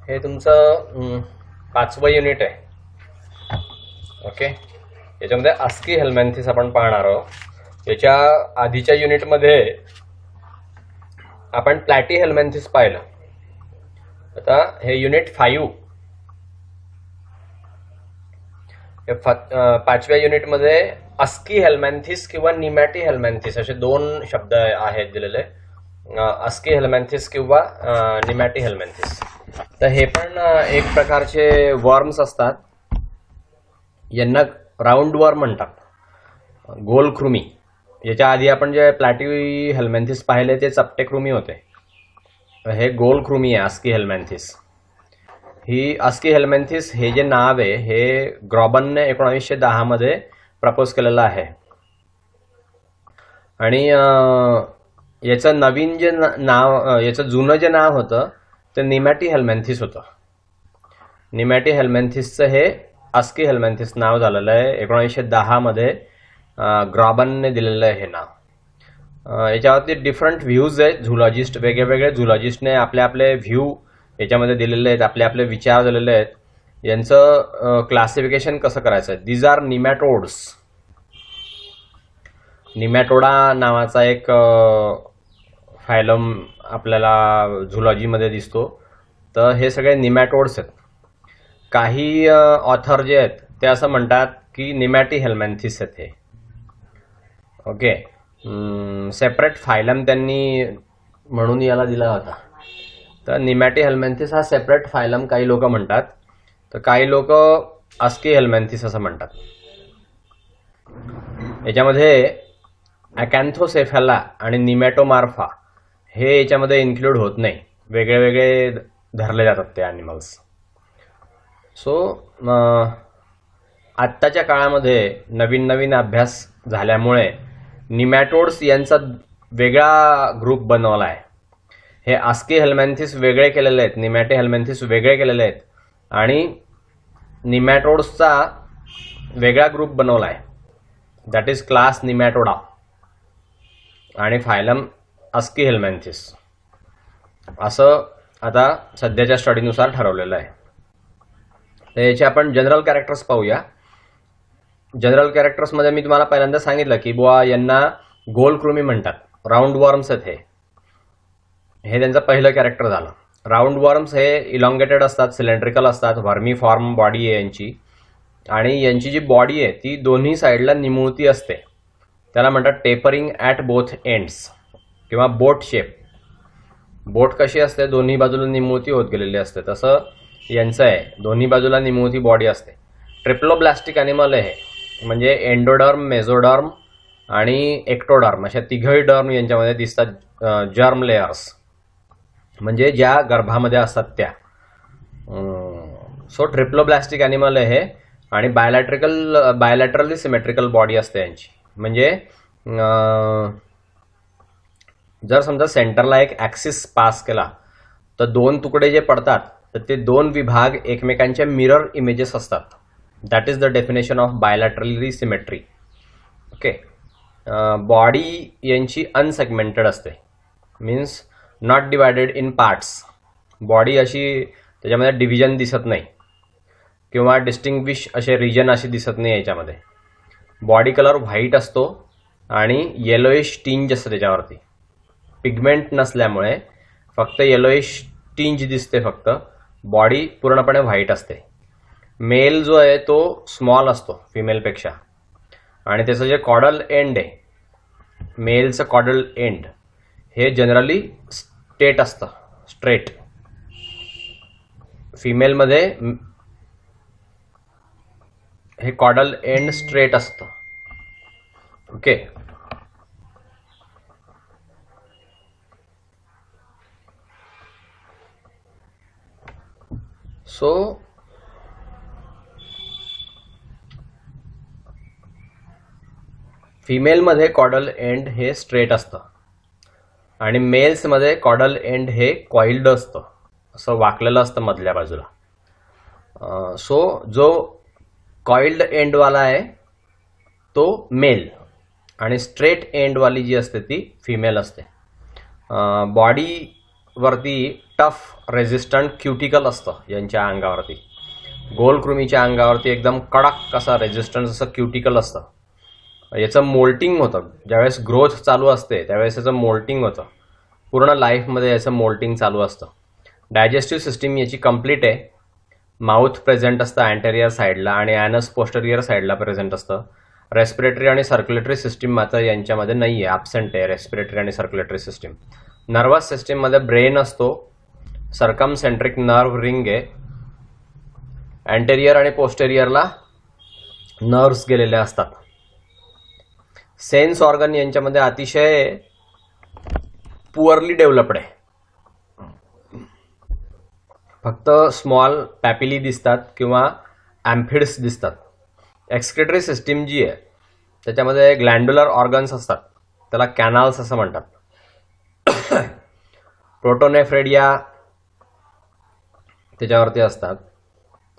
हे तुमचं 5वं युनिट आहे. ओके, याच्यामध्ये आस्की हेल्मॅन्थिस आपण पाहणार आहोत. याच्या आधीच्या युनिटमध्ये आपण प्लॅटी हेल्मॅन्थिस पाहिलं. आता हे युनिट 5 हे 5व्या युनिटमध्ये आस्की हेल्मॅन्थिस किंवा निमॅटी हेल्मॅन्थिस असे दोन शब्द आहेत दिलेले. आस्की हेल्मॅन्थिस किंवा निमॅटी हेल्मॅन्थिस. तर हे पण एक प्रकारचे वर्म्स असतात. यांना राऊंड वर्म म्हणतात, गोल कृमी. याच्या आधी आपण जे प्लॅटी हेल्मॅन्थिस पाहिले ते चपटे कृमी होते. हे गोल कृमी आहे आस्की हेल्मॅन्थिस. ही आस्की हेल्मॅन्थिस हे जे नाव आहे हे ग्रॉबनने 1910 मध्ये प्रपोज केलेलं आहे. आणि याचं नवीन जे नाव, याचं जुनं जे नाव होतं ते निमॅटी हेल्मॅन्थिस होतं. निमॅटी हेल्मॅन्थिसचं हे आस्की हेल्मॅन्थिस नाव झालेलं आहे. 1910 मध्ये ग्रॉबनने दिलेलं आहे हे नाव. याच्यावरती डिफरंट व्ह्यूज आहेत. झुलॉजिस्ट, वेगळे झुलॉजिस्टने आपले आपले व्ह्यू याच्यामध्ये दिलेले आहेत, आपले आपले विचार दिलेले आहेत. यांचं क्लासिफिकेशन कसं करायचं आहे. These R निमॅटोड्स. निमॅटोडा नावाचा एक फायलम आपल्याला झुलॉजीमध्ये दिसतो. तर हे सगळे निमॅटोड्स आहेत. काही ऑथर जे आहेत ते असं म्हणतात की निमॅटी हेल्मॅन्थिस आहेत हे. ओके, सेपरेट फायलम त्यांनी म्हणून याला दिला होता. तर निमॅटी हेल्मॅन्थिस हा सेपरेट फायलम काही लोक म्हणतात, तर काही लोक आस्की हेल्मॅन्थिस असं म्हणतात. याच्यामध्ये अकॅन्थोसेफॅला आणि निमॅटोमार्फा हे याच्यामध्ये इन्क्लूड होत नाही. वेगळे धरले जातात ते ॲनिमल्स. सो आत्ताच्या काळामध्ये नवीन अभ्यास झाल्यामुळे निमॅटोड्स यांचा वेगळा ग्रुप बनवला आहे. हे आस्की हेल्मॅन्थिस वेगळे केलेले आहेत, निमॅटी हेल्मॅन्थिस वेगळे केलेले आहेत आणि निमॅटोड्सचा वेगळा ग्रुप बनवला आहे. दॅट इज क्लास निमॅटोडा आणि फायलम आस्की हेल्मॅन्थिस असं आता सध्याच्या स्टडीनुसार ठरवलेलं आहे. तर याचे आपण जनरल कॅरेक्टर्स पाहूया. जनरल कॅरेक्टर्समध्ये मी तुम्हाला पहिल्यांदा सांगितलं की बुवा यांना गोल कृमी म्हणतात, राऊंड वर्म्स आहेत. हे त्यांचं पहिलं कॅरेक्टर झालं. राऊंड वर्म्स हे इलॉंगेटेड असतात, सिलेंड्रिकल असतात, वर्मी फॉर्म बॉडी आहे यांची. आणि यांची जी बॉडी आहे ती दोन्ही साईडला निमुळती असते. त्याला म्हणतात टेपरिंग ॲट बोथ एंड्स किंवा बोट शेप. बोट कशी असते, दोन्ही बाजूला निमुळती होत गेलेली असते, तसं यांचं आहे, दोन्ही बाजूला निमुळती बॉडी असते. ट्रिप्लोब्लास्टिक ॲनिमल आहे, म्हणजे एंडोडर्म, मेझोडर्म आणि एक्टोडर्म अशा तिघही डर्म यांच्यामध्ये दिसतात. जर्म लेयर्स म्हणजे ज्या गर्भामध्ये असतात त्या. सो ट्रिप्लोब्लास्टिक ॲनिमल आहे आणि बायलॅटरली सिमेट्रिकल बॉडी असते यांची. म्हणजे जर समजा सेंटरला एक ॲक्सिस पास केला तर दोन तुकडे जे पडतात तर ते दोन विभाग एकमेकांच्या मिरर इमेजेस असतात. That is the definition of bilaterally symmetry. Okay, body यांची अनसेगमेंटेड असते, means not divided in parts. Body अशी त्याच्यामध्ये डिव्हिजन दिसत नाही किंवा डिस्टिंग्विश असे रिजन असे दिसत नाही याच्यामध्ये. बॉडी कलर व्हाईट असतो आणि येलोइश टिंज असते त्याच्यावरती. पिगमेंट नसल्यामुळे फक्त येलोइश टिंज दिसते फक्त. बॉडी पूर्णपणे व्हाईट असते. मेल जो आहे तो स्मॉल असतो फिमेलपेक्षा आणि त्याचं जे कॉडल एंड आहे, मेलचं कॉडल एंड हे जनरली स्ट्रेट असतं, स्ट्रेट. फिमेलमध्ये हे कॉडल एंड स्ट्रेट असतं. ओके, सो फिमेलमध्ये कॉडल एंड हे स्ट्रेट असतं आणि मेल्समध्ये कॉडल एंड हे कॉइल्ड असतं, असं वाकलेलं असतं मधल्या बाजूला. सो जो कॉइल्ड एंडवाला आहे तो मेल आणि स्ट्रेट एंडवाली जी असते ती फिमेल असते. बॉडी वरती टफ रेझिस्टंट क्युटिकल असतं यांच्या अंगावरती. गोलकृमीच्या अंगावरती एकदम कडक असा रेझिस्टन्स असं क्युटिकल असतं. याचं मोल्टिंग होतं ज्यावेळेस ग्रोथ चालू असते त्यावेळेस याचं मोल्टिंग होतं. पूर्ण लाईफमध्ये याचं मोल्टिंग चालू असतं. डायजेस्टिव्ह सिस्टीम याची कंप्लीट आहे. माउथ प्रेझेंट असतं अँटेरियर साईडला आणि ॲनस पोस्टेरियर साईडला प्रेझेंट असतं. रेस्पिरेटरी आणि सर्क्युलेटरी सिस्टीम मात्र यांच्यामध्ये नाही आहे, ॲब्सेंट आहे रेस्पिरेटरी आणि सर्क्युलेटरी सिस्टीम. नर्वस सिस्टीममध्ये ब्रेन असतो, सर्कमसेंट्रिक नर्व्ह रिंग आहे, अँटेरियर आणि पोस्टेरियरला नर्व्स गेलेले असतात. सेन्स ऑर्गन यांच्यामध्ये अतिशय पुअरली डेव्हलप्ड आहे. फक्त स्मॉल पॅपिली दिसतात किंवा ॲम्फिड्स दिसतात. एक्सक्रिटरी सिस्टीम जी आहे त्याच्यामध्ये ग्लँड्युलर ऑर्गन्स असतात, त्याला कॅनाल्स असं म्हणतात. प्रोटोनेफ्रेडिया त्याच्यावरती असतात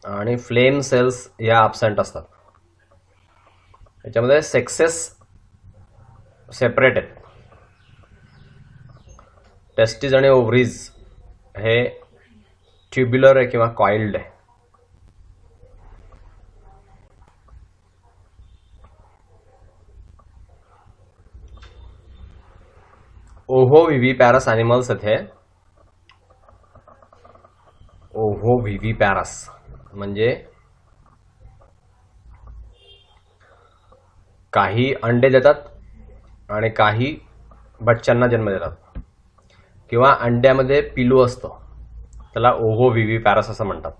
आणि फ्लेम सेल्स या ॲब्सेंट असतात. याच्यामध्ये सेक्सेस सेपरेट आहेत. टेस्टिस आणि ओव्हरीज हे ट्युब्युलर आहे किंवा कॉइल्ड आहे. ओव्होव्हिव्हिपॅरस ॲनिमल्स आहेत हे. ओव्होव्हिव्हिपॅरस म्हणजे काही अंडे देतात आणि काही बच्चांना जन्म देतात किंवा अंड्यामध्ये पिलू असतो, त्याला ओव्होव्हिव्हिपॅरस असं म्हणतात.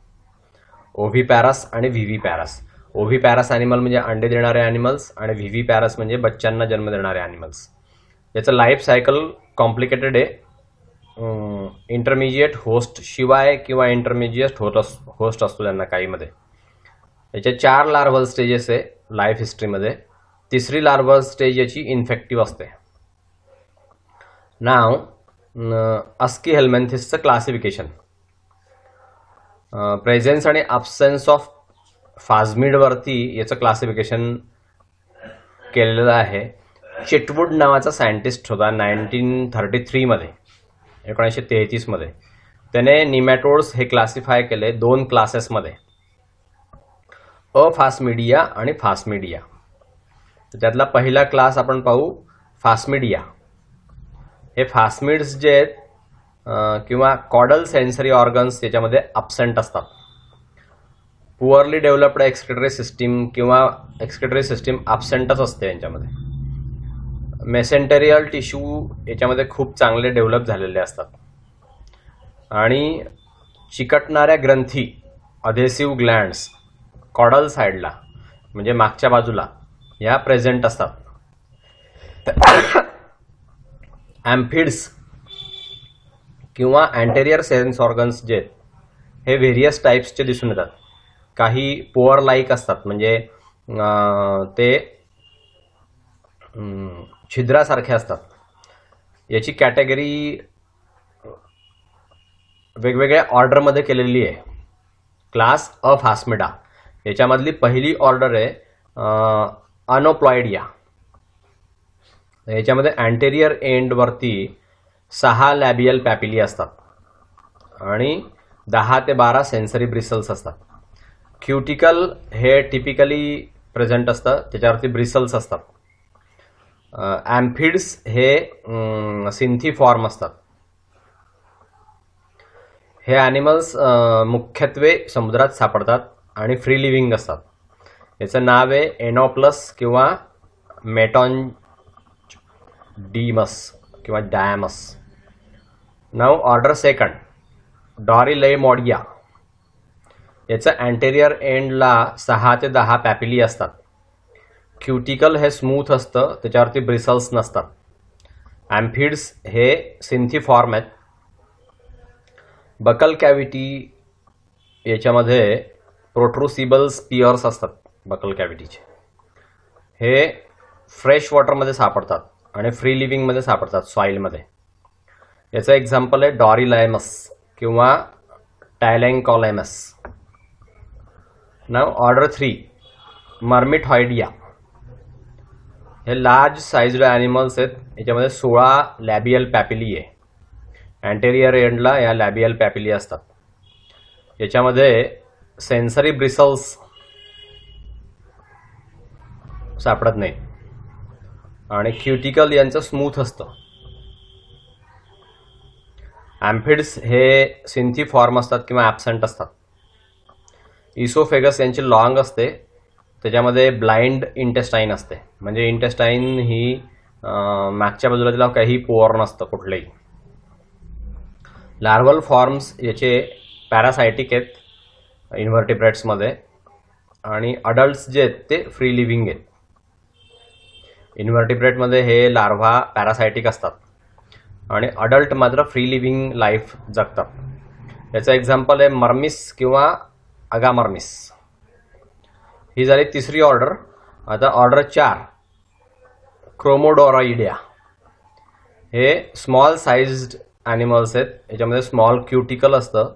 ओव्हिपॅरस आणि व्हिव्हिपॅरस. ओव्हिपॅरस ॲनिमल म्हणजे अंडे देणारे ॲनिमल्स आणि व्हिव्हिपॅरस म्हणजे बच्चांना जन्म देणारे ॲनिमल्स. याचं लाईफ सायकल कॉम्प्लिकेटेड आहे. इंटरमिजिएट होस्ट शिवाय किंवा इंटरमिजिएट होस्ट असतो त्यांना काहीमध्ये. याच्या 4 लार्वल स्टेजेस आहे लाईफ हिस्ट्रीमध्ये. तिसरी लार्वल स्टेज याची इन्फेक्टिव्ह असते. नाव अस्की हेल्मेंथिसचं क्लासिफिकेशन. प्रेझेन्स आणि अब्सेन्स ऑफ फाजमिडवरती याचं क्लासिफिकेशन केलेलं आहे. चिटवूड नावाचा सायंटिस्ट होता 1933 मध्ये, 1933 मध्ये. त्याने निमॅटोड्स हे क्लासिफाय केले 2 क्लासेसमध्ये, अफास्मिडिया आणि फास्मिडिया. त्यातला पहिला क्लास आपण पाहू, फास्मिडिया. हे फास्मिड्स जे आहेत किंवा कॉडल सेन्सरी ऑर्गन्स याच्यामध्ये अब्सेंट असतात. पुअरली डेव्हलप्ड एक्सक्रिटरी सिस्टीम किंवा एक्सक्रिटरी सिस्टीम अब्सेंटच असते यांच्यामध्ये. मेसेंटेरियल टिश्यू याच्यामध्ये खूप चांगले डेव्हलप झालेले असतात आणि चिकटणाऱ्या ग्रंथी अधेसिव्ह ग्लँड्स कॉडल साईडला म्हणजे मागच्या बाजूला ह्या प्रेझेंट असतात. ॲम्फिड्स किंवा अँटेरियर सेन्स ऑर्गन्स जे हे व्हेरियस टाईप्सचे दिसून येतात. काही पोअर लाईक असतात म्हणजे ते छिद्रासारखे असतात. याची कॅटेगरी वेगवेगळ्या ऑर्डरमध्ये केलेली आहे. क्लास अफास्मिडा याच्यामधली पहिली ऑर्डर आहे अनोप्लॉइडिया. याच्यामध्ये अँटेरियर एंडवरती 6 लॅबियल पॅपिली असतात आणि 10 ते 12 सेन्सरी ब्रिसल्स असतात. क्युटिकल हे टिपिकली प्रेझेंट असतं, त्याच्यावरती ब्रिसल्स असतात. ॲम्फिड्स हे सिंथीफॉर्म असतात. हे ॲनिमल्स मुख्यत्वे समुद्रात सापडतात आणि फ्री लिव्हिंग असतात. याचं नाव आहे एनोप्लस किंवा मेटॉन्डीमस किंवा डायमस. नाव ऑर्डर सेकंड डॉरिलेमॉडिया. याचं अँटेरियर एंडला 6 ते 10 पॅपिली असतात. क्युटिकल हे स्मूथ असतं, त्याच्यावरती ब्रिसल्स नसतात. ॲम्फिड्स हे सिंथीफॉर्म आहेत. बकल कॅव्हिटी याच्यामध्ये प्रोट्रुसिबल स्पियर्स असतात बकल कॅव्हिटीचे. हे फ्रेश वॉटरमध्ये सापडतात आणि फ्री लिव्हिंगमध्ये सापडतात सॉईलमध्ये. याचं एक्झाम्पल आहे डॉरिलायमस किंवा टायलँकॉलायमस. नाव ऑर्डर 3 मर्मिटॉइडिया. हे लार्ज साइज्ड ॲनिमल्स आहेत. याच्यामध्ये 16 लॅबियल पॅपिली आहे. अँटेरियर एंडला या लॅबियल पॅपिली असतात. याच्यामध्ये सेन्सरी ब्रिसल्स सापडत नाही आणि क्युटिकल यांचं स्मूथ असतं. ॲम्फिड्स हे सिंथी फॉर्म असतात किंवा ॲब्सेंट असतात. इसोफेगस यांची लॉंग असते, त्याच्यामध्ये ब्लाइंड इंटेस्टाईन असते, म्हणजे इंटेस्टाईन ही मागच्या बाजूला तिला काही पोअर नसतं कुठलंही. लार्वल फॉर्म्स याचे पॅरासायटिक आहेत इन्व्हर्टिब्रेट्समध्ये आणि अडल्ट्स जे आहेत ते फ्री लिव्हिंग आहेत. इन्व्हर्टिब्रेटमध्ये हे लार्व्हा पॅरासायटिक असतात आणि अडल्ट मात्र फ्री लिव्हिंग लाईफ जगतात. याचं एक्झाम्पल आहे मर्मिस किंवा अगामर्मिस. ही झाली तिसरी ऑर्डर. आता ऑर्डर 4 क्रोमोडोरॉइडिया. हे स्मॉल साइज्ड ॲनिमल्स आहेत. याच्यामध्ये स्मॉल क्युटिकल असतं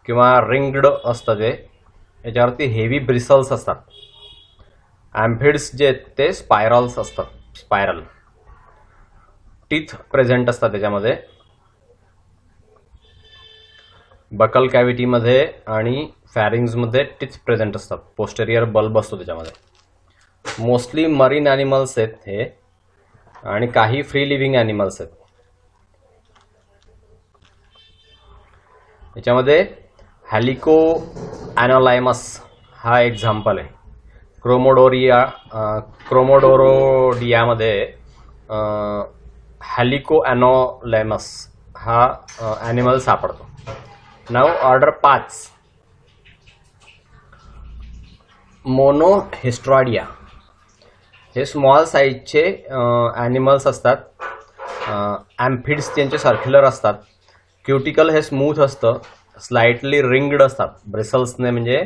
किंवा रिंग्ड असतं ते. याच्यावरती हेवी ब्रिसल्स असतात. ॲम्फिड्स जे आहेत ते स्पायरल्स असतात, स्पायरल. टीथ प्रेझेंट असतात त्याच्यामध्ये बकल कॅव्हिटीमध्ये आणि फॅरिंग्समध्ये टीथ प्रेझेंट असतात. पोस्टेरियर बल्ब असतो त्याच्यामध्ये. मोस्टली मरीन ॲनिमल्स आहेत हे आणि काही फ्री लिव्हिंग ॲनिमल्स आहेत. याच्यामध्ये हॅलिको ॲनोलायमस हा एक्झाम्पल आहे. क्रोमोडोरोडियामध्ये हॅलिको ॲनोलायमस हा ॲनिमल सापडतो. नाव ऑर्डर 5 मोनोहिस्ट्रॉडिया. हे स्मॉल साईजचे ॲनिमल्स असतात. ॲम्फिड्स त्यांचे सर्क्युलर असतात. क्युटिकल हे स्मूथ असतं, स्लाइटली रिंग्ड असतात ब्रिसल्सने, म्हणजे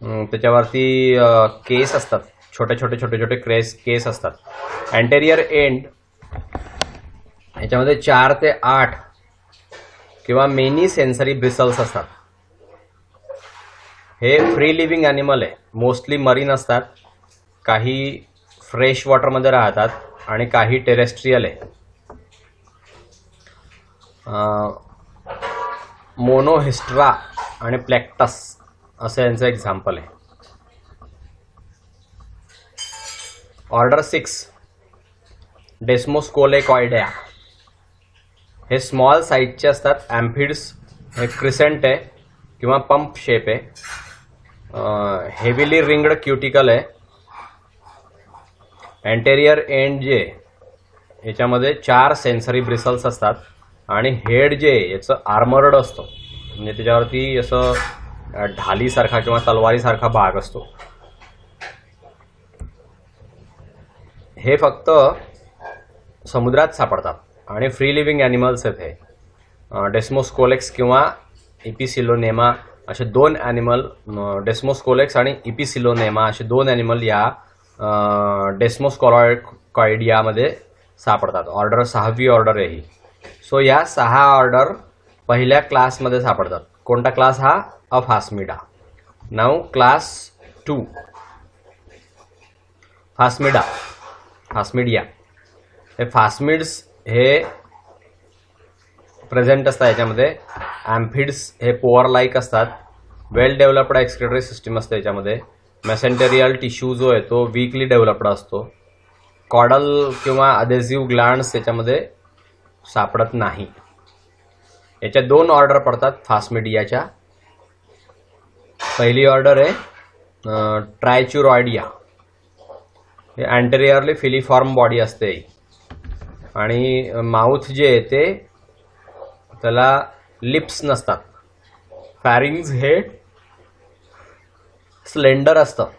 त्याच्यावरती केस असतात, छोटे छोटे केस असतात. अँटेरियर एंड याच्यामध्ये 4 ते 8 किंवा मेनी सेन्सरी ब्रिसल्स असतात. हे फ्री लिव्हिंग ॲनिमल आहे. मोस्टली मरीन असतात, काही फ्रेश वॉटरमध्ये राहतात आणि काही टेरेस्ट्रियल आहे. मोनोहिस्ट्रा आणि प्लेक्टस असं यांचं एक्झाम्पल आहे. ऑर्डर 6 डेस्मोस्कोलेकॉइडिया. हे स्मॉल साईजचे असतात. ॲम्फिड्स हे क्रिसेंट आहे किंवा पंप शेप आहे. हेविली रिंग्ड क्युटिकल आहे. अँटेरियर एंड जे याच्यामध्ये 4 सेन्सरी ब्रिसल्स असतात आणि हेड जे याचं आर्मर्ड असतं, म्हणजे त्याच्यावरती असं ढालीसारखा किंवा तलवारीसारखा भाग असतो. हे फक्त समुद्रात सापडतात आणि फ्री लिव्हिंग ॲनिमल्स आहेत हे. डेस्मोस्कोलेक्स किंवा इपिसिलोनेमा असे 2 ॲनिमल, डेस्मोस्कोलेक्स आणि इपिसिलोनेमा असे 2 ॲनिमल या डेस्मोस्कोलॉइडियामध्ये सापडतात. ऑर्डर 6वी ऑर्डर आहे ही. सो या 6 ऑर्डर पहिल्या क्लासमध्ये सापडतात. कोणता क्लास हा? अफास्मिडा. नाव क्लास 2 फास्मिडिया. हे फास्मिड्स हे प्रेझेंट असतात याच्यामध्ये. ॲम्फिड्स हे पोअर लाईक असतात. वेल डेव्हलप्ड एक्सक्रिटरी सिस्टीम असते याच्यामध्ये. मेसेंटेरियल टिश्यू जो आहे तो वीकली डेव्हलप्ड असतो. कॉडल किंवा अधेसिव्ह ग्लँड्स याच्यामध्ये सापडत नाही. याच्या 2 ऑर्डर पडतात फास्मिडियाच्या. पहिली ऑर्डर आहे ट्रायच्युरॉइडिया. हे अँटेरियरली फिलिफॉर्म बॉडी असते आणि माउथ जे आहे ते त्याला लिप्स नसतात. फॅरिंग्स हे स्लेंडर असतं.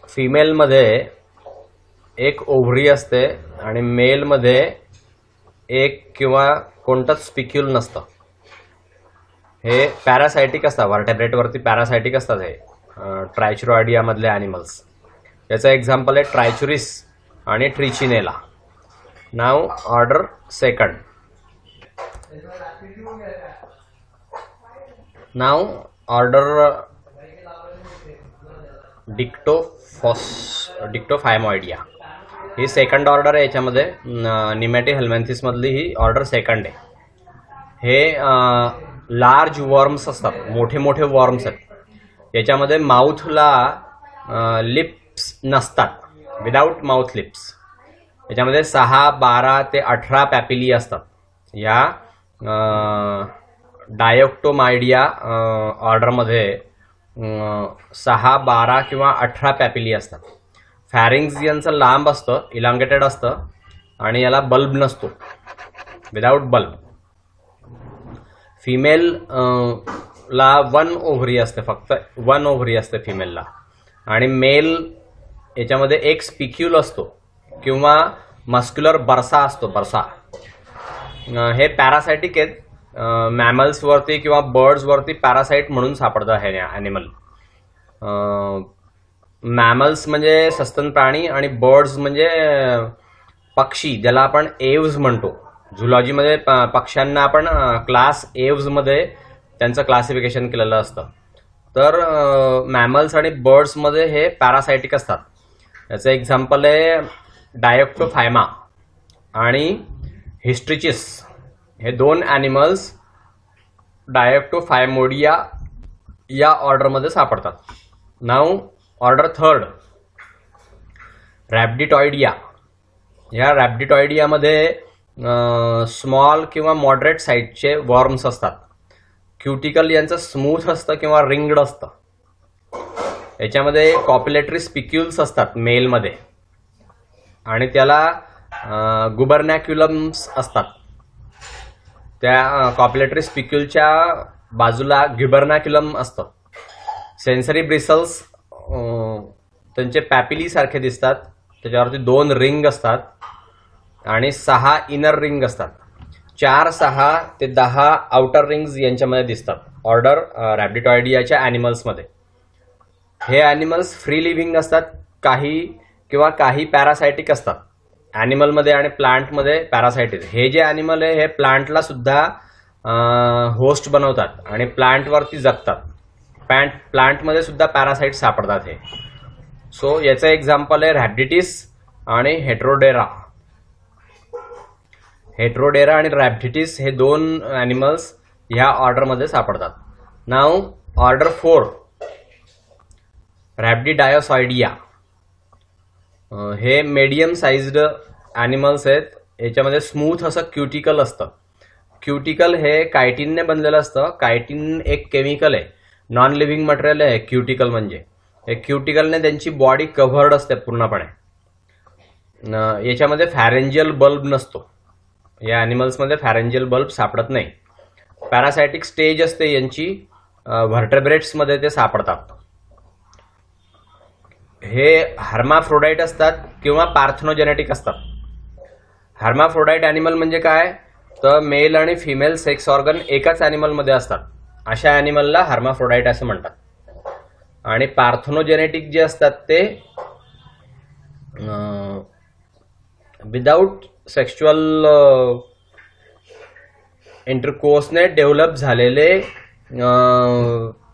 फिमेलमध्ये 1 ओव्हरी असते आणि मेलमध्ये 1 किंवा कोणतंच स्पिक्यूल नसतं. हे पॅरासायटिक असतात. व्हर्टेब्रेटवरती पॅरासायटिक असतात हे ट्रायच्युरॉइडियामधले ॲनिमल्स. याचं एक्झाम्पल आहे ट्रायच्युरिस आणि ट्रिचिनेला. नाव ऑर्डर 2. नाव ऑर्डर डिक्टोफायमॉइडिया. ही 2nd ऑर्डर आहे. याच्यामध्ये निमॅटी हेल्मेंथिस मधली ही ऑर्डर 2nd आहे. हे लार्ज वर्म्स असतात, मोठे मोठे वर्म्स आहेत. याच्यामध्ये माउथला लिप्स नसतात, विदाउट माउथ लिप्स. याच्यामध्ये 6, 12 ते 18 पॅपिली असतात. या डायोक्टोमायडिया ऑर्डरमध्ये 6, 12 किंवा 18 पॅपिली असतात. फॅरिंग्स यांचं लांब असतं, इलांगेटेड असतं आणि याला बल्ब नसतो, विदाउट बल्ब. फिमेल ला 1 ओव्हरी असते, फक्त 1 ओव्हरी असते फिमेलला. आणि मेल याच्यामध्ये एक स्पिक्यूल असतो किंवा मस्क्युलर बरसा असतो, बरसा. हे पॅरासायटिक आहेत. मॅमल्सवरती किंवा बर्ड्सवरती पॅरासाइट म्हणून सापडतं हे ॲनिमल. मॅमल्स म्हणजे सस्तन प्राणी आणि बर्ड्स म्हणजे पक्षी, ज्याला आपण एव्ज म्हणतो. झुलॉजीमध्ये पक्ष्यांना आपण क्लास एव्जमध्ये त्यांचं क्लासिफिकेशन केलेलं असतं. तर मॅमल्स आणि बर्ड्समध्ये हे पॅरासायटिक असतात. याचं एक्झाम्पल आहे डायोक्टोफायमा आणि हिस्ट्रिचिस. हे 2 ॲनिमल्स डायोक्टोफायमोडिया या ऑर्डरमध्ये सापडतात. नाव ऑर्डर 3 रॅब्डिटॉइडिया. या रॅब्डिटॉइडियामध्ये स्मॉल किंवा मॉडरेट साईजचे वर्म्स असतात. क्युटिकल यांचं स्मूथ असतं किंवा रिंगड असतं. याच्यामध्ये कॉप्युलेटरी स्पिक्युल्स असतात मेलमध्ये आणि त्याला गुबर्नॅक्युलम्स असतात. त्या कॉप्युलेटरी स्पिक्युलच्या बाजूला ग्युबर्नॅक्युलम असतं. सेन्सरी ब्रिसल्स त्यांचे पॅपिली सारखे दिसतात. त्याच्यावरती 2 रिंग असतात आणि 6 इनर रिंग असतात. 4, 6 ते 10 आउटर रिंग्स यांच्यामध्ये दिसतात ऑर्डर रॅब्डिटॉइडियाच्या ॲनिमल्समध्ये. हे ॲनिमल्स फ्री लिव्हिंग असतात, काही पॅरासायटिक असतात. ॲनिमलमध्ये आणि प्लांटमध्ये पॅरासायटिक. हे जे ॲनिमल आहे हे प्लांटला सुद्धा होस्ट बनवतात आणि प्लांटवरती जगतात. प्लांटमध्ये सुद्धा पॅरासाइट सापडतात हे. सो याचं एक्झाम्पल आहे रॅब्डिटिस आणि हेट्रोडेरा. हेट्रोडेरा आणि रॅब्डिटिस हे 2 ॲनिमल्स ह्या ऑर्डरमध्ये सापडतात. नाव ऑर्डर 4 रॅब्डिडायोसॉइडिया. हे मीडियम साइज्ड ॲनिमल्स आहेत. याच्यामध्ये स्मूथ असं क्युटिकल असतं. क्युटिकल हे कायटिनने बनलेलं असतं. कायटिन एक केमिकल आहे, नॉन लिव्हिंग मटेरियल आहे क्युटिकल म्हणजे. हे क्युटिकलने त्यांची बॉडी कव्हर्ड असते पूर्णपणे. याच्यामध्ये फॅरेंजियल बल्ब नसतो. या ॲनिमल्समध्ये फॅरेंजियल बल्ब सापडत नाही. पॅरासायटिक स्टेज असते यांची, व्हर्टेब्रेट्समध्ये ते सापडतात. हे हर्माफ्रोडाईट असतात किंवा पार्थेनोजेनेटिक असतात. हर्माफ्रोडाईट ॲनिमल म्हणजे काय, तर मेल आणि फिमेल सेक्स ऑर्गन एकाच ॲनिमलमध्ये असतात. अशा ॲनिमलला हर्माफ्रोडाईट असं म्हणतात. आणि पार्थेनोजेनेटिक जे असतात ते विदाउट सेक्शुअल इंटरकोर्सने डेव्हलप झालेले,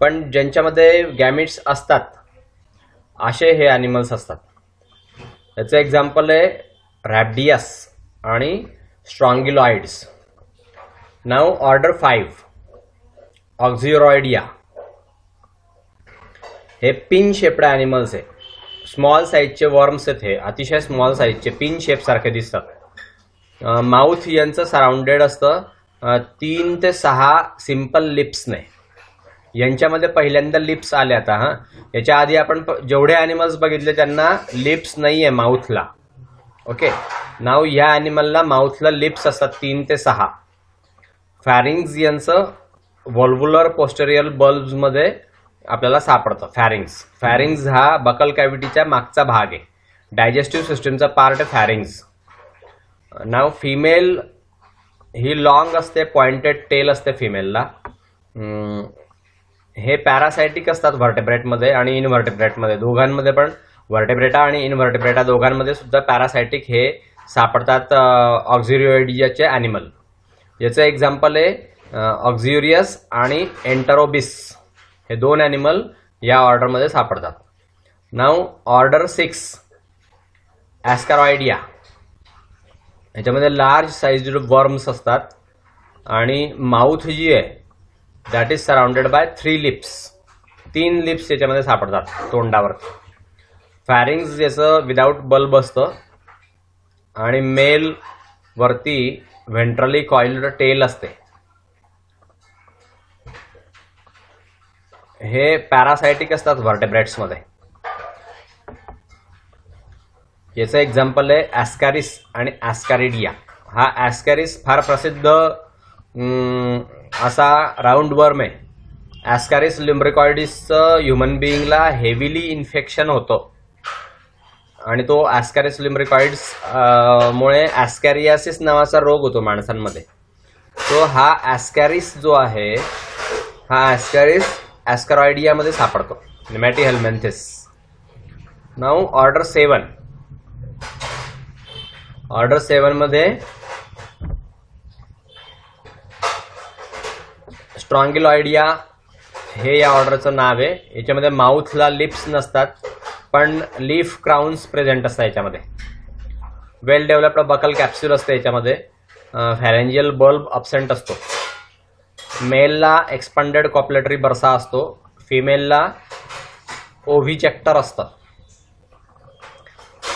पण ज्यांच्यामध्ये गॅमिट्स असतात असे हे ॲनिमल्स असतात. याचं एक्झाम्पल आहे रॅब्डियस आणि स्ट्रॉंगिलॉइड्स. नाव ऑर्डर 5 ऑक्झिओरॉइडिया. हे पिन शेप्ड ॲनिमल्स आहे. स्मॉल साईजचे वर्म्स आहेत. हे अतिशय स्मॉल साईजचे पिन शेप सारखे दिसतात. माउथ यांचं सराउंडेड असतं 3 ते 6 सिम्पल लिप्सने. यांच्यामध्ये पहिल्यांदा लिप्स आले. आता याच्या आधी आपण जेवढे ॲनिमल्स बघितले त्यांना लिप्स नाही आहे माउथला. ओके. नाव या ॲनिमलला माउथला लिप्स असतात 3 ते 6. फॅरिंग्स यांचं व्हॉल्व्युलर पोस्टेरियल बल्ब्समध्ये आपल्याला सापडतं. फॅरिंग्स हा बकल कॅव्हिटीच्या मागचा भाग आहे. डायजेस्टिव्ह सिस्टीमचा पार्ट आहे फॅरिंग्स. नाव फिमेल ही लॉंग असते, पॉइंटेड टेल असते फिमेलला. हे पॅरासायटिक असतात व्हर्टेब्रेटमध्ये आणि इनव्हर्टेब्रेटमध्ये दोघांमध्ये पण. व्हर्टेब्रेटा आणि इनव्हर्टेब्रेटा दोघांमध्ये सुद्धा पॅरासायटिक हे सापडतात ऑक्झिओरॉइडियाचे ॲनिमल. याचं एक्झाम्पल आहे ऑक्झिओरियस आणि एंटरोबिस. हे 2 ॲनिमल या ऑर्डरमध्ये सापडतात. नाव ऑर्डर 6 ॲस्कॅरॉइडिया. याच्यामध्ये लार्ज साइज्ड वर्म्स असतात. आणि माउथ जी आहे that is surrounded by 3 lips. 3 lips याच्यामध्ये सापडतात तोंडावरती. फॅरिंग्स याचं विदाउट बल्ब असतं आणि मेल वरती व्हेंट्रली कॉइल्ड टेल असते. हे पॅरासायटिक असतात व्हर्टेब्रेट्समध्ये. याचं एक्झाम्पल आहे ॲस्कॅरिस आणि ॲस्कॅरिडिया. हा ॲस्कॅरिस फार प्रसिद्ध असा राऊंड वर्म आहे. ॲस्कॅरिस लिम्ब्रिकॉइडिसचं ह्युमन बिईंगला हेविली इन्फेक्शन होतं आणि तो ॲस्कॅरिस लिम्ब्रिकॉइड्स मुळे ॲस्कॅरियासिस नावाचा रोग होतो माणसांमध्ये. तो हा ॲस्कॅरिस जो आहे हा ॲस्कॅरिस ॲस्कॅरॉइडियामध्ये सापडतो, निमॅटीहेल्मिंथिस. Now order 7. ऑर्डर 7 मध्ये स्ट्रॉन्गिलॉइडिया हे या ऑर्डरचं नाव आहे. याच्यामध्ये माउथला लिप्स नसतात पण लीफ क्राउन्स प्रेझेंट असतात याच्यामध्ये. वेल डेव्हलप्ड बकल कॅप्स्यूल असते याच्यामध्ये. फॅरेंजियल बल्ब अब्सेंट असतो. मेलला एक्सपांडेड कॉप्युलेटरी बर्सा असतो, फिमेलला ओव्हिचेक्टर असतं.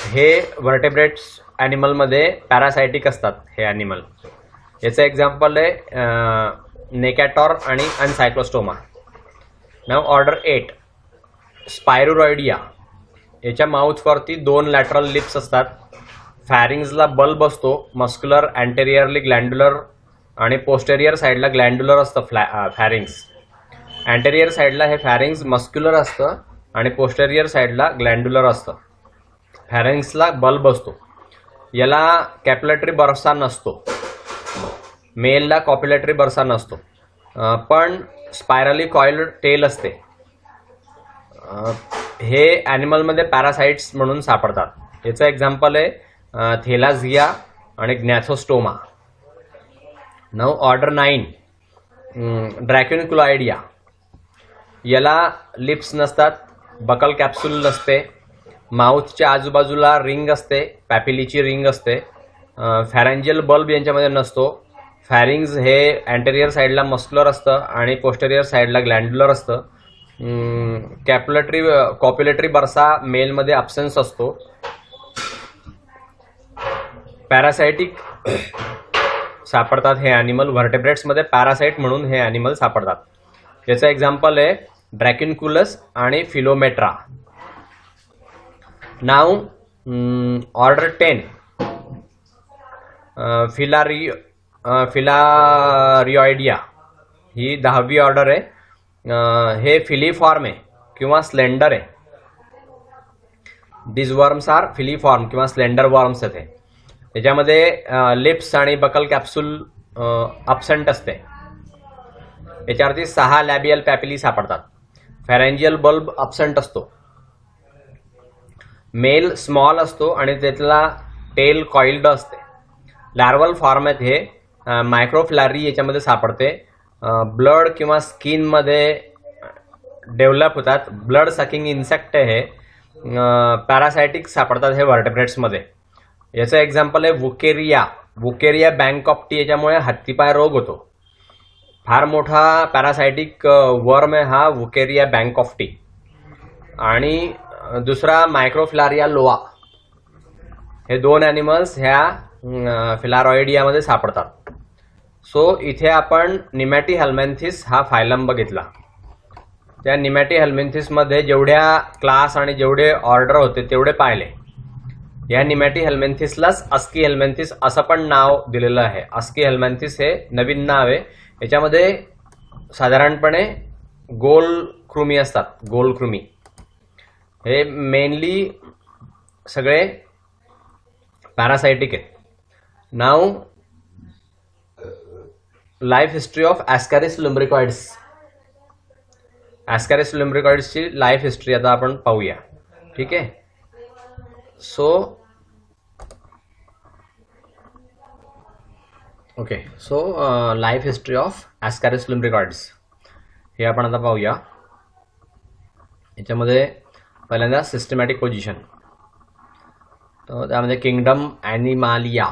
हे व्हर्टेब्रेट्स ॲनिमलमध्ये पॅरासायटिक असतात हे ॲनिमल. याचं एक्झाम्पल आहे नेकॅटॉर आणि अनसायक्लोस्टोमा. नाव ऑर्डर 8 स्पायरुरॉइडिया. याच्या माउथवरती 2 लॅटरल लिप्स असतात. फॅरिंग्सला बल्ब असतो. मस्क्युलर अँटेरियरली ग्लँड्युलर आणि पोस्टेरियर साईडला ग्लँड्युलर असतं फॅरिंग्स. अँटेरियर साईडला हे फॅरिंग्स मस्क्युलर असतं आणि पोस्टेरियर साईडला ग्लँड्युलर असतं. फॅरिंग्सला बल्ब असतो. याला कॅप्युलेटरी बर्सा नसतो. मेलला कॉप्युलेटरी बर्सा नसतो पण स्पायरली कॉइल्ड टेल असते. हे ॲनिमलमध्ये पॅरासाइट्स म्हणून सापडतात. याचं एक्झाम्पल आहे थेलाझिया आणि ग्नॅथोस्टोमा. Now order 9 ड्रॅक्युनिकुलॉइडिया. याला लिप्स नसतात, बकल कॅप्सूल नसते, माउथच्या आजूबाजूला रिंग असते, पॅपिलीची रिंग असते. फॅरेंजियल बल्ब यांच्यामध्ये नसतो. फॅरिंग्स हे अँटेरियर साईडला मस्क्युलर असतं आणि पोस्टेरियर साईडला ग्लँड्युलर असतं. कॉप्युलेटरी बर्सा मेलमध्ये अब्सेन्स असतो. पॅरासायटिक सापडतात हे ॲनिमल. व्हर्टेब्रेट्समध्ये पॅरासाइट म्हणून हे ॲनिमल सापडतात. याचं एक्झाम्पल आहे ड्रॅक्युनिकुलस आणि फिलोमेट्रा. नाव ऑर्डर 10 फिलारिओइडिया. ही 10वी ऑर्डर आहे. हे फिलीफॉर्म आहे किंवा स्लेंडर आहे. दिस वर्म्स आर फिलीफॉर्म किंवा स्लेंडर वर्म्स आहेत. त्याच्यामध्ये लिप्स आणि बकल कॅप्सूल अब्सेंट असते. याच्यावरती 6 लॅबियल पॅपिली सापडतात. फॅरेंजियल बल्ब अब्सेंट असतो. मेल स्मॉल असतो आणि त्यातला टेल कॉइल्ड असते. लार्वल फॉर्म आहेत हे. मायक्रोफ्लॅरी याच्यामध्ये सापडते. ब्लड किंवा स्किनमध्ये डेव्हलप होतात. ब्लड सकिंग इन्सेक्ट आहे हे. पॅरासायटिक सापडतात हे व्हर्टेब्रेट्समध्ये. याचं एक्झाम्पल आहे वुकेरिया. वुकेरिया बँक ऑफ टी. याच्यामुळे हत्तीपाय रोग होतो. फार मोठा पॅरासायटिक वर्म आहे हा वुकेरिया बँक ऑफ टी. आणि दुसरा मायक्रोफ्लारिया लोआ. हे 2 ॲनिमल्स ह्या फिलारॉइडियामध्ये सापडतात. सो इथे आपण निमॅटीहेल्मिंथिस हा फायलम बघितला. त्या निमॅटीहेल्मिंथिसमध्ये जेवढ्या क्लास आणि जेवढे ऑर्डर होते तेवढे पाहिले. या निमॅटीहेल्मिंथिसलाच अस्कीहेल्मिंथिस असं पण नाव दिलेलं आहे. अस्कीहेल्मिंथिस हे नवीन नाव आहे. याच्यामध्ये साधारणपणे गोल कृमी असतात. गोल कृमी हे मेनली सगळे पॅरासायटिक आहेत. नाव life history of Ascaris lumbricoides. Ascaris लुम्ब्रिकॉइड्सची लाईफ हिस्ट्री आता आपण पाहूया. ठीक आहे. So okay. So life history of Ascaris lumbricoides हे आपण आता पाहूया. याच्यामध्ये पहिल्यांदा सिस्टमॅटिक पोझिशन. तर त्यामध्ये किंगडम ॲनिमालिया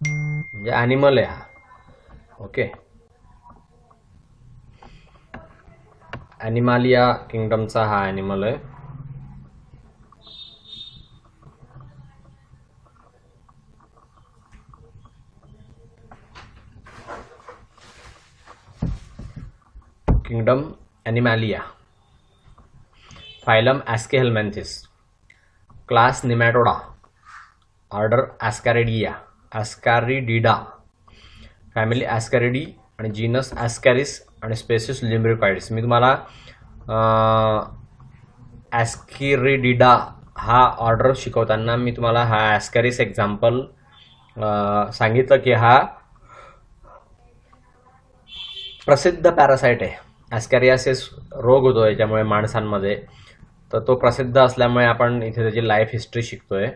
म्हणजे ॲनिमल आहे. ओके. ॲनिमालिया किंगडमचा हा ॲनिमल आहे. Kingdom Animalia. Phylum Aschelminthes. Class Nematoda. Order Ascaridida. Family Ascarididae आणि जीनस ॲस्कॅरिस आणि स्पेसिस लिम्ब्रिकॉइड्स. मी तुम्हाला ॲस्कॅरिडिडा हा ऑर्डर शिकवताना मी तुम्हाला हा ॲस्कॅरिस एक्झाम्पल सांगितलं की हा प्रसिद्ध पॅरासाइट आहे. ॲस्कॅरियासिस रोग होतो याच्यामुळे माणसांमध्ये, तर तो प्रसिद्ध असल्यामुळे आपण इथे त्याची लाईफ हिस्ट्री शिकतोय.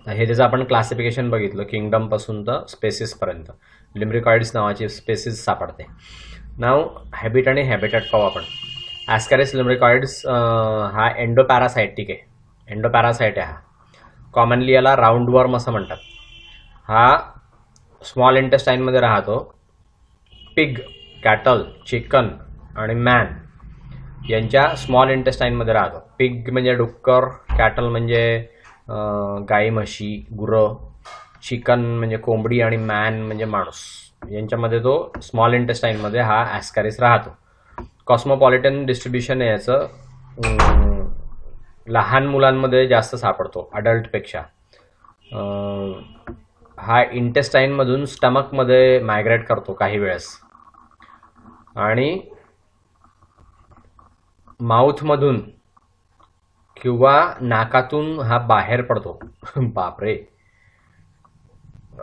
हे त्याचं आपण क्लासिफिकेशन बघितलं किंगडमपासून तर स्पेसिसपर्यंत. लिम्ब्रिकॉइड्स नावाची स्पेसिस सापडते. नाव हॅबिट आणि हॅबिटॅट पाहू आपण. ॲस्कॅरिस लिम्ब्रिकॉइड्स हा एंडोपॅरासायटिक आहे. एंडोपॅरासाइट आहे हा. कॉमनली याला राऊंडवर्म असं म्हणतात. हा स्मॉल इंटेस्टाईनमध्ये राहतो. पिग, कॅटल, चिकन आणि मॅन यांच्या स्मॉल इंटेस्टाईनमध्ये राहतो. पिग म्हणजे डुक्कर, कॅटल म्हणजे गाई म्हशी गुरं, चिकन म्हणजे कोंबडी आणि मॅन म्हणजे माणूस. यांच्यामध्ये तो स्मॉल इंटेस्टाईनमध्ये हा ॲस्कॅरिस राहतो. कॉस्मोपॉलिटन डिस्ट्रीब्युशन आहे याचं. लहान मुलांमध्ये जास्त सापडतो अडल्टपेक्षा. हा इंटेस्टाईनमधून स्टमकमध्ये मायग्रेट करतो काही वेळेस आणि माउथमधून किंवा नाकातून हा बाहेर पडतो. बापरे.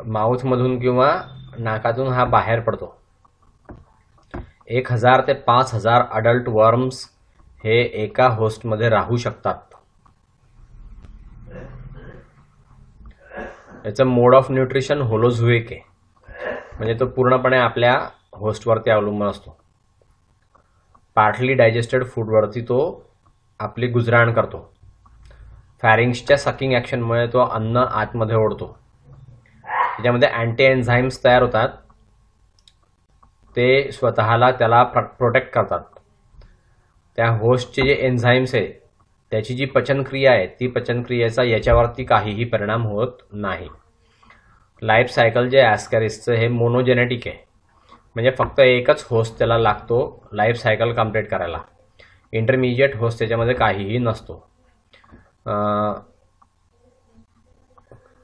माउथमधून किंवा नाकातून हा बाहेर पडतो. 1000 ते 5000 अडल्ट वर्म्स हे एका होस्टमध्ये राहू शकतात. याचं मोड ऑफ न्यूट्रिशन होलोझोइक आहे, म्हणजे तो पूर्णपणे आपल्या होस्टवरती अवलंबून असतो. पार्टली डायजेस्टेड फूडवरती तो आपली गुजराण करतो. फॅरिंग्सच्या सकिंग ॲक्शनमुळे तो अन्न आतमध्ये ओढतो. त्याच्यामध्ये अँटी एन्झाईम्स तयार होतात. ते स्वतःला त्याला प्रोटेक्ट करतात. त्या होस्टचे जे एन्झाईम्स आहे त्याची जी पचनक्रिया आहे ती पचनक्रियेचा याच्यावरती काहीही परिणाम होत नाही. लाईफ सायकल जे ॲस्कॅरिसचं हे मोनोजेनेटिक आहे, म्हणजे फक्त एकच होस्ट त्याला लागतो लाईफ सायकल कंप्लीट करायला. इंटरमिजिएट होस्ट त्याच्यामध्ये काहीही नसतो.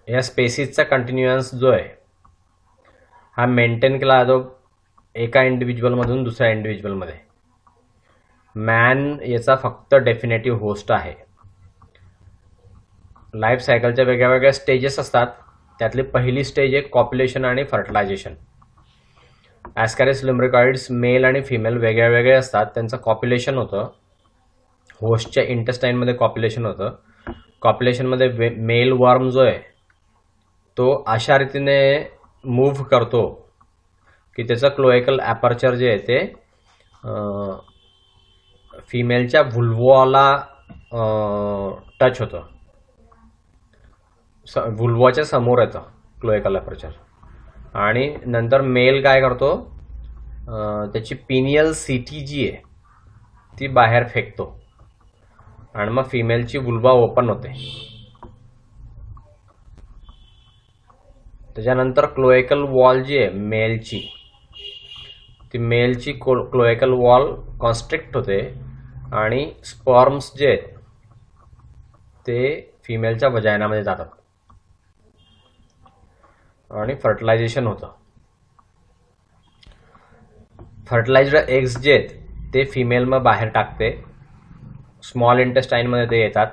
या स्पेसिसचा कंटिन्युअन्स जो आहे हा मेंटेन केला जातो एका इंडिव्हिज्युअलमधून दुसऱ्या इंडिव्हिज्युअलमध्ये. मॅन याचा फक्त डेफिनेटिव्ह होस्ट आहे. लाईफ सायकलच्या वेगळ्या वेगळ्या स्टेजेस असतात. त्यातली पहिली स्टेज आहे कॉप्युलेशन आणि फर्टिलायझेशन. ॲस्कॅरिस लिम्ब्रिकॉइड्स मेल आणि फिमेल वेगळ्या वेगळे असतात. त्यांचं कॉप्युलेशन होतं होस्टच्या इंटेस्टाईनमध्ये. कॉप्युलेशन होतं. कॉप्युलेशनमध्ये मेल वर्म जो आहे तो अशा रीतीने मूव्ह करतो की त्याचं क्लोएकल ॲपर्चर जे आहे ते फिमेलच्या व्हुल्वाला टच होतं. व्हुल्वाच्या समोर येतं क्लोएकल ॲपर्चर. आणि नंतर मेल काय करतो, त्याची पिनियल सीटी जी आहे ती बाहेर फेकतो आणि मग फिमेलची व्हुल्वा ओपन होते. त्याच्यानंतर क्लोएकल वॉल जी आहे मेलची, ती मेलची क्लोएकल वॉल कॉन्स्ट्रिक्ट होते आणि स्पर्म्स जे आहेत ते फिमेलच्या वजायनामध्ये जातात आणि फर्टिलायझेशन होतं. फर्टिलायझ्ड एग्स जे आहेत ते फिमेल मग बाहेर टाकते. स्मॉल इंटेस्टाईनमध्ये ते येतात.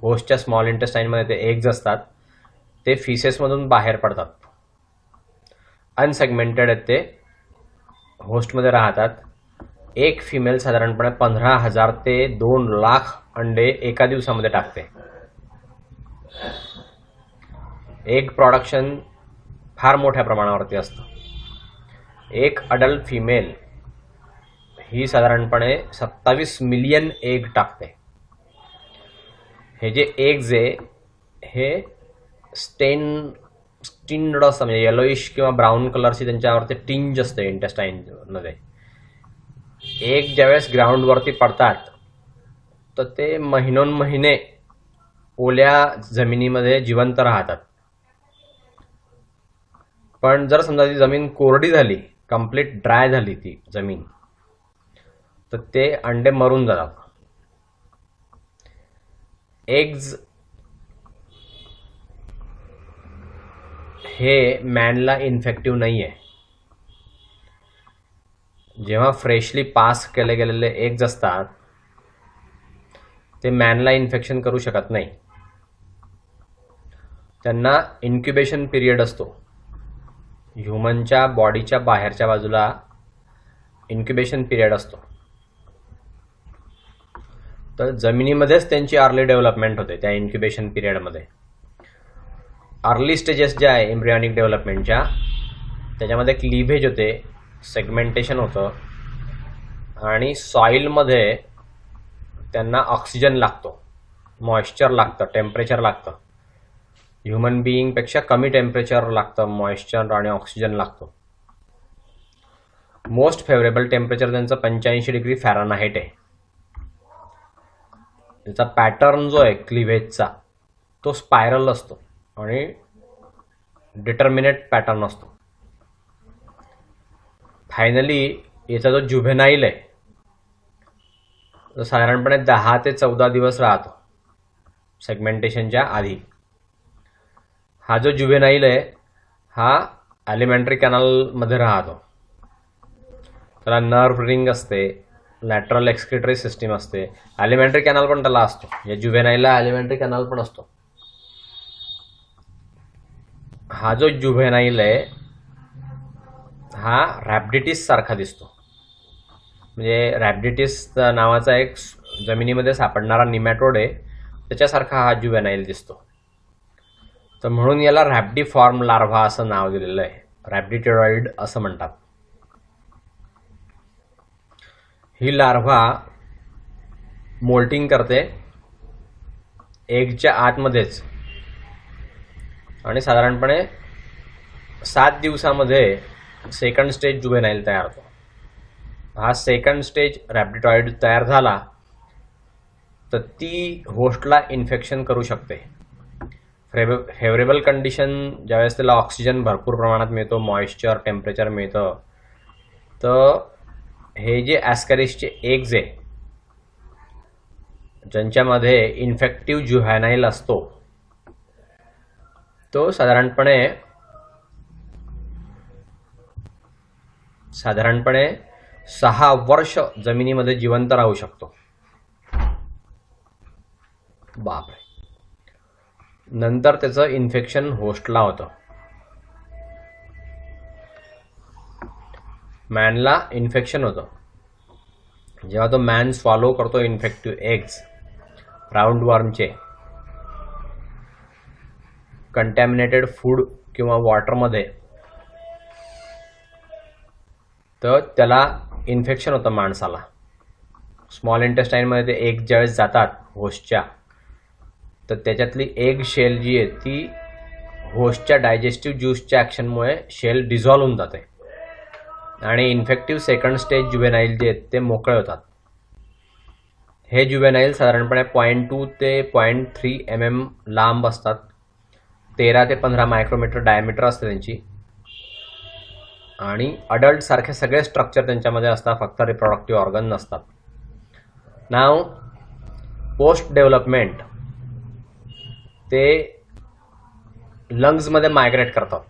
होस्टच्या स्मॉल इंटेस्टाईनमध्ये ते एग्ज असतात. ते फिसेसमधून बाहेर पडतात. अनसेगमेंटेड आहेत ते. होस्टमध्ये राहतात. एक फिमेल साधारणपणे 15,000 ते 2 लाख अंडे एका दिवसामध्ये टाकते. एग प्रोडक्शन फार मोठ्या प्रमाणावरती असतं. एक अडल्ट फिमेल ही साधारणपणे 27 मिलियन एग टाकते. हे जे एग्ज आहे हे स्टेन टिंड असतं, म्हणजे येलोइश किंवा ब्राऊन कलरची त्यांच्यावरती टिंज असते इंटेस्टाईनमध्ये. एग ज्यावेळेस ग्राउंडवरती पडतात तर ते महिनोन्महिने ओल्या जमिनीमध्ये जिवंत राहतात. पण जर समजा ती जमीन कोरडी झाली, कंप्लीट ड्राय झाली ती जमीन, तर ते अंडे मरून जातात. एग्ज हे मॅनला इन्फेक्टिव्ह नाही आहे. जेव्हा फ्रेशली पास केले गेलेले एग्ज असतात ते मॅनला इन्फेक्शन करू शकत नाही. त्यांना इन्क्युबेशन पिरियड असतो. ह्युमनच्या बॉडीच्या बाहेरच्या बाजूला इन्क्युबेशन पिरियड असतो. तर जमिनीमध्येच त्यांची अर्ली डेव्हलपमेंट होते त्या इन्क्युबेशन पिरियडमध्ये. अर्ली स्टेजेस ज्या आहे एम्ब्रियॉनिक डेव्हलपमेंटच्या, त्याच्यामध्ये क्लीव्हेज होते, सेगमेंटेशन होतं, आणि सॉईलमध्ये त्यांना ऑक्सिजन लागतो, मॉइश्चर लागतं, टेम्परेचर लागतं. ह्युमन बिईंगपेक्षा कमी टेम्परेचर लागतं, मॉइश्चर आणि ऑक्सिजन लागतो. मोस्ट फेवरेबल टेम्परेचर त्यांचं 85 डिग्री फॅरनहाईट आहे. त्याचा पॅटर्न जो आहे क्लिव्हेजचा तो स्पायरल असतो आणि डिटर्मिनेट पॅटर्न असतो. फायनली याचा जो जुव्हेनाईल आहे तो साधारणपणे 10 ते 14 दिवस राहतो सेगमेंटेशनच्या आधी. हा जो जुव्हेनाईल आहे हा ॲलिमेंटरी कॅनलमध्ये राहतो. त्याला नर्व्ह रिंग असते, लॅटरल एक्सक्रिटरी सिस्टीम असते, ॲलिमेंटरी कॅनल पण त्याला असतो. या जुव्हेनाईलला ॲलिमेंटरी कॅनल पण असतो. हा जो जुव्हेनाईल आहे हा रॅब्डिटिस सारखा दिसतो. म्हणजे रॅब्डिटिस नावाचा एक जमिनीमध्ये सापडणारा निमॅटोड आहे, त्याच्यासारखा हा जुव्हेनाईल दिसतो. तर म्हणून याला रॅब्डिफॉर्म लार्व्हा असं नाव दिलेलं आहे. रॅब्डिटेरॉइड असं म्हणतात. ही लार्व्हा मोल्टिंग करते एगच्या आतमध्येच आणि साधारणपणे 7 दिवसामध्ये सेकंड स्टेज जुव्हेनाईल तयार होतो. हा सेकंड स्टेज रॅब्डिटॉइड तयार झाला तर ती होस्टला इन्फेक्शन करू शकते. फेवरेबल कंडिशन ज्यावेळेस त्याला ऑक्सिजन भरपूर प्रमाणात मिळतो, मॉइश्चर, टेम्परेचर मिळतं, तर हे जे ॲस्कॅरिसचे एग्ज आहे ज्यांच्यामध्ये इन्फेक्टिव्ह जुव्हेनाईल असतो तो साधारणपणे 6 वर्ष जमिनीमध्ये जिवंत राहू शकतो. बापरे. नंतर त्याचं इन्फेक्शन होस्टला होतं. मॅनला इन्फेक्शन होतं जेव्हा तो मॅन स्वॉलो करतो इन्फेक्टिव्ह एग्ज राऊंड वर्मचे कंटॅमिनेटेड फूड किंवा वॉटरमध्ये, तर त्याला इन्फेक्शन होतं माणसाला. स्मॉल इंटेस्टाईनमध्ये ते एग ज्यावेळेस जातात होस्टच्या, तर त्याच्यातली एग शेल जी आहे ती होस्टच्या डायजेस्टिव्ह ज्यूसच्या ॲक्शनमुळे शेल डिझॉल्व होऊन जाते आणि इन्फेक्टिव्ह सेकंड स्टेज जुव्हेनाईल जे आहेत ते मोकळे होतात. हे जुव्हेनाईल साधारणपणे 0.2 ते 0.3 mm लांब असतात. 13 ते 15 मायक्रोमीटर डायमीटर असते त्यांची. आणि अडल्ट सारखे सगळे स्ट्रक्चर त्यांच्यामध्ये असतात, फक्त रिप्रोडक्टिव्ह ऑर्गन नसतात. नाव पोस्ट डेव्हलपमेंट ते लंग्समध्ये मायग्रेट करतात.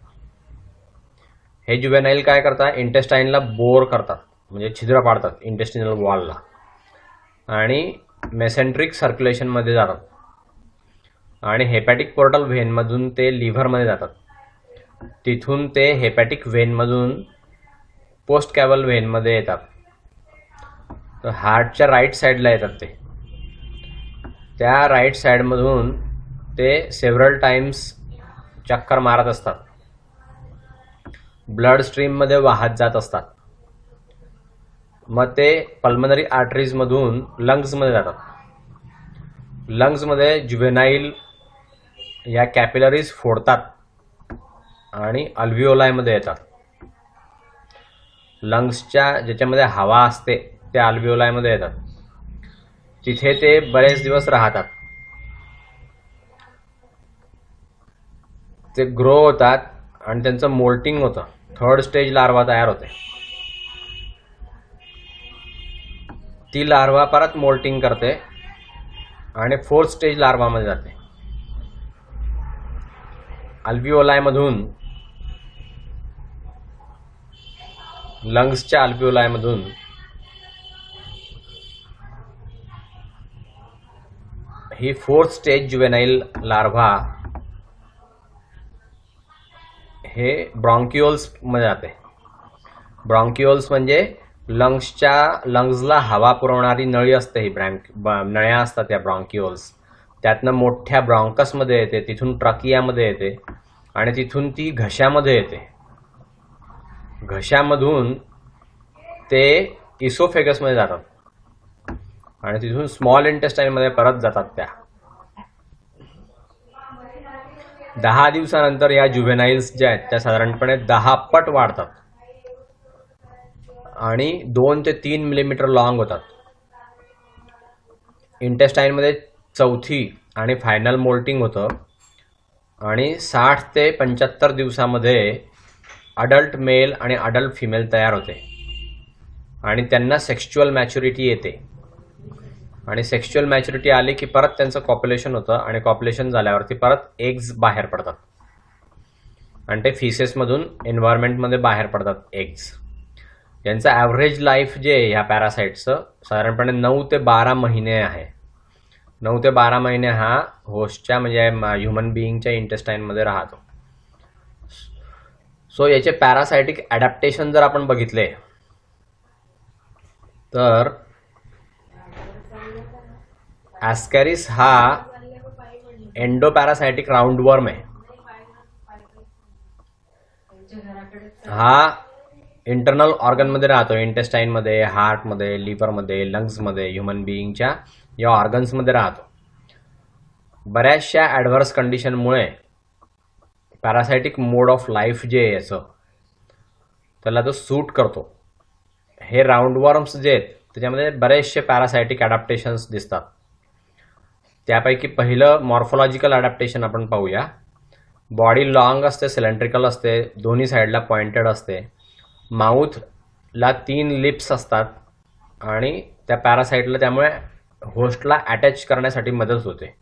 हे जुव्हेनाईल काय करतात, इंटेस्टाईनला बोर करतात, म्हणजे छिद्र पाडतात इंटेस्टिनल वॉलला आणि मेसेंट्रिक सर्क्युलेशनमध्ये जातात आणि हेपॅटिक पोर्टल व्हेनमधून ते लिव्हरमध्ये जातात. तिथून ते हेपॅटिक व्हेनमधून पोस्ट कॅव्हल व्हेनमध्ये येतात. तर हार्टच्या राईट साईडला येतात ते. त्या राईट साईडमधून ते सेव्हरल टाइम्स चक्कर मारत असतात, ब्लड स्ट्रीममध्ये वाहत जात असतात. मग ते पल्मनरी आर्टरीजमधून लंग्समध्ये जातात. लंग्समध्ये जुव्हेनाईल या कॅपिलरीज फोडतात आणि अल्व्हिओलायमध्ये येतात. लंग्सच्या ज्याच्यामध्ये हवा असते त्या अल्व्हिओलायमध्ये येतात. तिथे ते बरेच दिवस राहतात. ते ग्रो होतात आणि त्यांचं मोल्टिंग होतं. 3rd स्टेज लार्वा तयार होते. ती लार्वा परत मोल्टिंग करते आणि 4th स्टेज लार्वामध्ये जाते. अल्व्हिओलायमधून, लंग्सच्या अल्व्हिओलायमधून ही 4th स्टेज जुवेनाइल लार्वा हे ब्रॉन्क्युल्स मध्ये जाते. ब्रॉन्क्युल्स म्हणजे लंग्सला हवा पुरवणारी नळी असते. ही नळ्या असतात त्या ब्रॉन्क्युल्स. त्यातनं मोठ्या ब्रॉन्कसमध्ये येते, तिथून ट्रकियामध्ये येते आणि तिथून ती घशामध्ये येते. घशामधून ते इसोफेगसमध्ये जातात आणि तिथून स्मॉल इंटेस्टाईनमध्ये परत जातात. त्या 10 दिवसानंतर या जुव्हेनाइल्स ज्या आहेत त्या साधारणपणे 10 पट वाढतात आणि 2 ते 3 मिलीमीटर लॉंग होतात. इंटेस्टाईनमध्ये 4थी आणि फायनल मोल्टिंग होतं आणि 60 ते 75 दिवसामध्ये अडल्ट मेल आणि अडल्ट फिमेल तयार होते आणि त्यांना सेक्शुअल मॅच्युरिटी येते. आणि सेक्शुअल मॅच्युरिटी आली की परत त्यांचं कॉप्युलेशन होतं आणि कॉप्युलेशन झाल्यावरती परत एग्ज बाहेर पडतात आणि ते फिसेसमधून एन्व्हायरमेंटमध्ये बाहेर पडतात एग्ज. यांचं ॲव्हरेज लाईफ जे ह्या पॅरासाईटचं साधारणपणे 9 ते 12 महिने आहे. 9 ते 12 महिने हा होस्टच्या म्हणजे ह्युमन बिईंगच्या इंटेस्टाईनमध्ये राहतो. सो याचे पॅरासायटिक ॲडॅप्टेशन जर आपण बघितले तर ॲस्कॅरिस हा एंडोपॅरासायटिक राऊंडवर्म आहे. हा इंटरनल ऑर्गनमध्ये राहतो. इंटेस्टाईनमध्ये, हार्टमध्ये, लिव्हरमध्ये, लंग्समध्ये, ह्युमन बिईंगच्या या ऑर्गन्समध्ये राहतो. बऱ्याचशा ॲडव्हर्स कंडिशनमुळे पॅरासायटिक मोड ऑफ लाईफ जे आहे याचं त्याला तो सूट करतो. हे राऊंडवर्म्स जे आहेत त्याच्यामध्ये बरेचसे पॅरासायटिक ॲडॅप्टेशन्स दिसतात. त्यापैकी पहिलं मॉर्फोलॉजिकल ॲडॅप्टेशन आपण पाहूया. बॉडी लॉंग असते, सिलेंड्रिकल असते, दोन्ही साईडला पॉइंटेड असते. माउथला 3 लिप्स असतात आणि त्या पॅरासाईटला त्यामुळे होस्टला अटॅच करण्यासाठी मदत होते.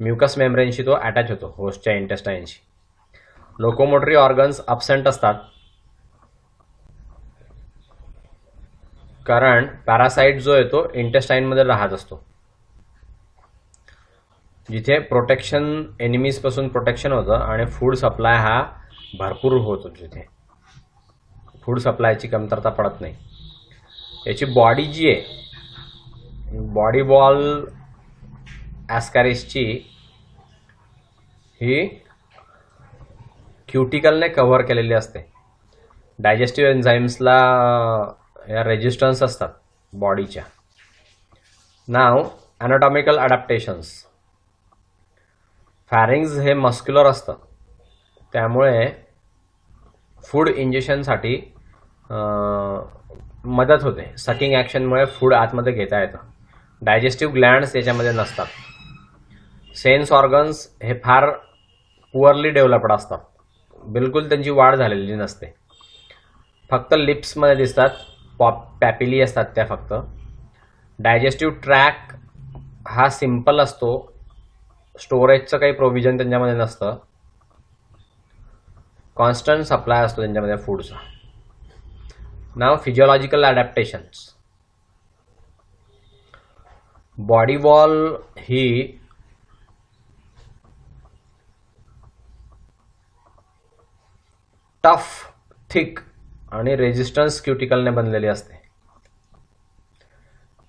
म्युकस मेम्ब्रेनशी तो अटॅच होतो होस्टच्या इंटेस्टाईनशी. लोकोमोटरी ऑर्गन्स अब्सेंट असतात कारण पॅरासाईट जो आहे तो इंटेस्टाईनमध्ये राहत असतो. जिथे प्रोटेक्शन, एनिमीजपासून प्रोटेक्शन होतं आणि फूड सप्लाय हा भरपूर होतो. जिथे फूड सप्लायची कमतरता पडत नाही. याची बॉडी जी आहे, बॉडी वॉल ॲस्कॅरिसची ही क्युटिकलने कव्हर केलेली असते. डायजेस्टिव्ह एन्झाईम्सला या रेजिस्टन्स असतात बॉडीच्या. नाव ॲनाटॉमिकल ॲडॅप्टेशन्स. फॅरिंग्ज हे मस्क्युलर असतं त्यामुळे फूड इंजेक्शनसाठी मदत होते. सकिंग ॲक्शनमुळे फूड आतमध्ये घेता येतं. डायजेस्टिव्ह ग्लँड्स याच्यामध्ये नसतात. सेन्स ऑर्गन्स हे फार पुअरली डेव्हलप्ड असतात. बिलकुल त्यांची वाढ झालेली नसते. फक्त लिप्समध्ये दिसतात. पॅपिली असतात त्या फक्त. डायजेस्टिव्ह ट्रॅक हा सिम्पल असतो. स्टोरेजचं काही प्रोव्हिजन त्यांच्यामध्ये नसतं. कॉन्स्टंट सप्लाय असतो त्यांच्यामध्ये फूडचा. नाव फिजिओलॉजिकल ॲडॅप्टेशन्स. बॉडी वॉल ही टफ, थिक आणि रेजिस्टन्स क्युटिकलने बनलेली असते.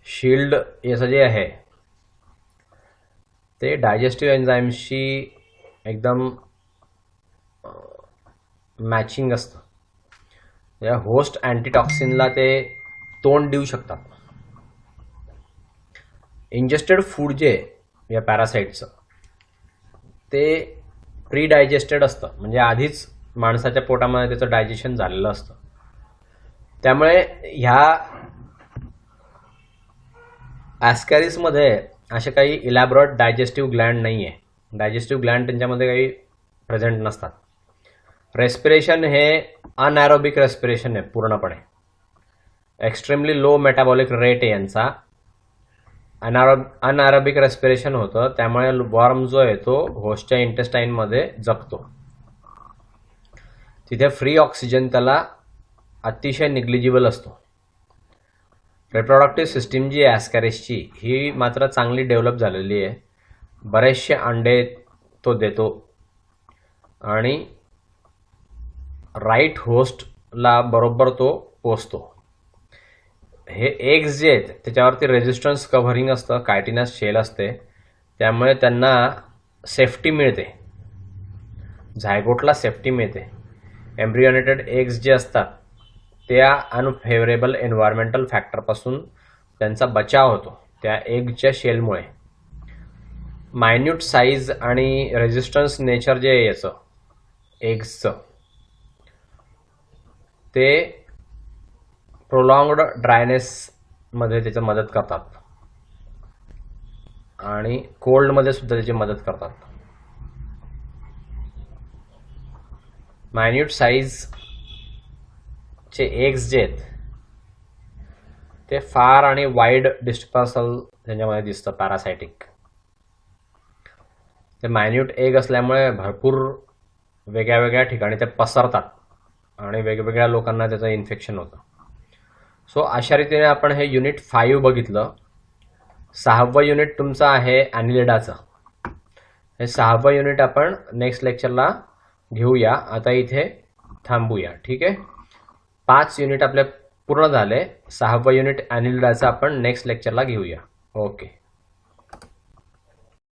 शील्ड याचं जे आहे ते डायजेस्टिव्ह एन्झाईम्सशी एकदम मॅचिंग असतं. या होस्ट अँटीटॉक्सिनला ते तोंड देऊ शकतात. इंजेस्टेड फूड जे या पॅरासाईटचं ते प्री डायजेस्टेड असतं. म्हणजे आधीच माणसाच्या पोटामध्ये त्याचं डायजेशन झालेलं असतं. त्यामुळे ह्या ॲस्कॅरिसमध्ये असे काही इलॅबोरेट डायजेस्टिव्ह ग्लँड नाही आहे. डायजेस्टिव्ह ग्लँड त्यांच्यामध्ये काही प्रेझेंट नसतात. रेस्पिरेशन हे अनॲरोबिक रेस्पिरेशन आहे पूर्णपणे. एक्स्ट्रीमली लो मेटाबॉलिक रेट आहे यांचा. अनॲरोबिक रेस्पिरेशन होतं, त्यामुळे वर्म जो आहे तो होस्टच्या इंटेस्टाईनमध्ये जगतो. तिथे फ्री ऑक्सिजन त्याला अतिशय निग्लिजिबल असतो. रिप्रोडक्टिव्ह सिस्टीम जी आहे ॲस्कॅरिसची ही मात्र चांगली डेव्हलप झालेली आहे. बरेचसे अंडे तो देतो आणि राईट होस्टला बरोबर तो पोचतो. हे एग्स जे आहेत त्याच्यावरती रेजिस्टन्स कव्हरिंग असतं, कायटिनस शेल असते, त्यामुळे त्यांना सेफ्टी मिळते, झायगोटला सेफ्टी मिळते. एम्ब्रियोनेटेड एग्स जे असतात त्या अनफेवरेबल एन्व्हायरमेंटल फॅक्टरपासून त्यांचा बचाव होतो त्या एगच्या शेलमुळे. मायन्यूट साईज आणि रेजिस्टन्स नेचर जे आहे याचं एग्सचं ते प्रोलॉंग्ड ड्रायनेसमध्ये त्याची मदत करतात आणि कोल्डमध्ये सुद्धा त्याची मदत करतात. मायन्यूट साईजचे एग्स जे आहेत ते फार आणि वाईड डिस्पर्सल त्यांच्यामध्ये दिसतं, पॅरासायटिक. ते मायन्यूट एग असल्यामुळे भरपूर वेगळ्या वेगळ्या ठिकाणी ते पसरतात आणि वेगवेगळ्या लोकांना त्याचं इन्फेक्शन होतं. सो अशा रीतीने आपण हे युनिट 5 बघितलं. 6वं युनिट तुमचं आहे ॲनिलिडाचं. हे 6वं युनिट आपण नेक्स्ट लेक्चरला घेऊया. आता इथे थांबूया, ठीक आहे. 5 युनिट आपले पूर्ण झाले. 6वं युनिट ॲनिलिडाचं आपण नेक्स्ट लेक्चरला घेऊया. ओके.